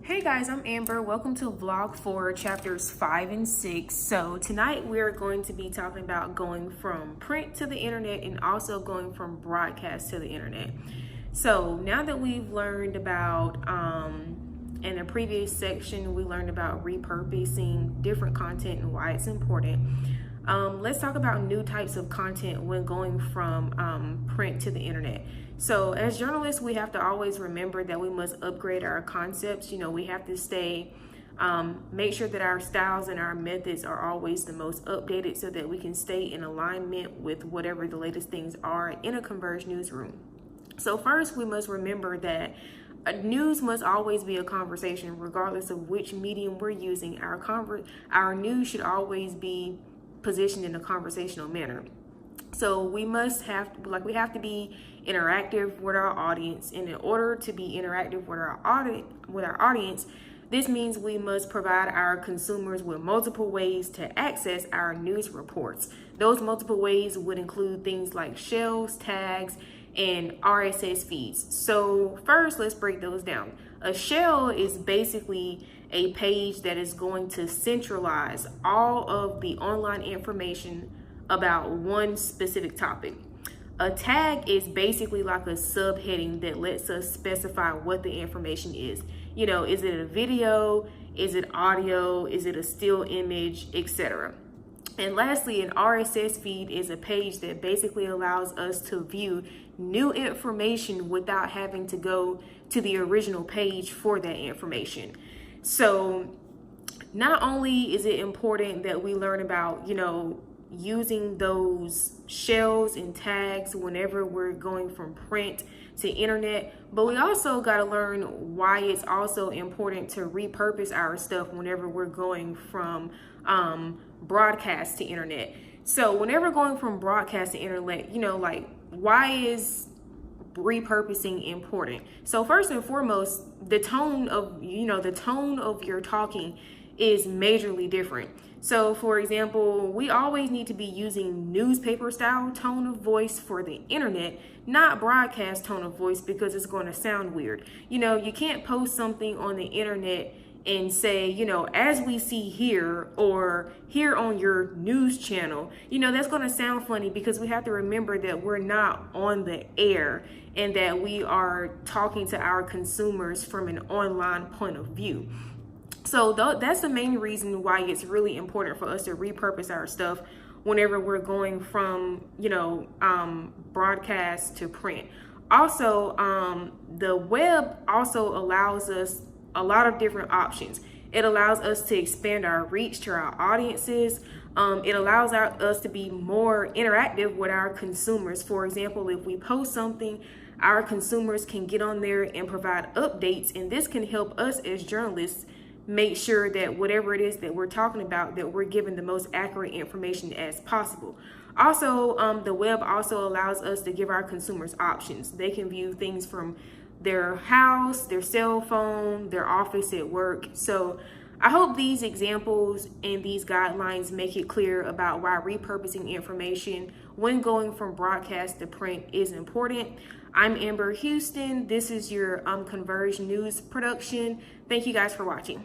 Hey guys, I'm Amber. Welcome to vlog 4, chapters 5 and 6. So tonight we're going to be talking about going from print to the internet and also going from broadcast to the internet. So now that we've learned about, in a previous section, we learned about repurposing different content and why it's important. Let's talk about new types of content when going from print to the internet. So as journalists, we have to always remember that we must upgrade our concepts. You know, we have to make sure that our styles and our methods are always the most updated so that we can stay in alignment with whatever the latest things are in a converged newsroom. So first, we must remember that news must always be a conversation, regardless of which medium we're using. Our news should always be positioned in a conversational manner. So we have to be interactive with our audience, and in order to be interactive with our audience, this means we must provide our consumers with multiple ways to access our news reports. Those multiple ways would include things like shells, tags, and RSS feeds. So first, let's break those down. A shell is basically a page that is going to centralize all of the online information about one specific topic. A tag is basically like a subheading that lets us specify what the information is. You know, is it a video? Is it audio? Is it a still image, etc.? And lastly, an RSS feed is a page that basically allows us to view new information without having to go to the original page for that information. So not only is it important that we learn about, using those shells and tags whenever we're going from print to internet, but we also got to learn why it's also important to repurpose our stuff whenever we're going from broadcast to internet. So whenever going from broadcast to internet, why is repurposing important? So first and foremost, the tone of your talking is majorly different. So for example, we always need to be using newspaper style tone of voice for the internet, not broadcast tone of voice, because it's going to sound weird. You can't post something on the internet and say, as we see here, or here on your news channel. That's going to sound funny, because we have to remember that we're not on the air and that we are talking to our consumers from an online point of view. So that's the main reason why it's really important for us to repurpose our stuff whenever we're going from, broadcast to print. Also, the web also allows us a lot of different options. It allows us to expand our reach to our audiences. It allows us to be more interactive with our consumers. For example, if we post something, our consumers can get on there and provide updates, and this can help us as journalists make sure that whatever it is that we're talking about, that we're giving the most accurate information as possible. Also, the web also allows us to give our consumers options. They can view things from their house, their cell phone, their office at work. So I hope these examples and these guidelines make it clear about why repurposing information when going from broadcast to print is important. I'm Amber Houston. This is your Converge News production. Thank you guys for watching.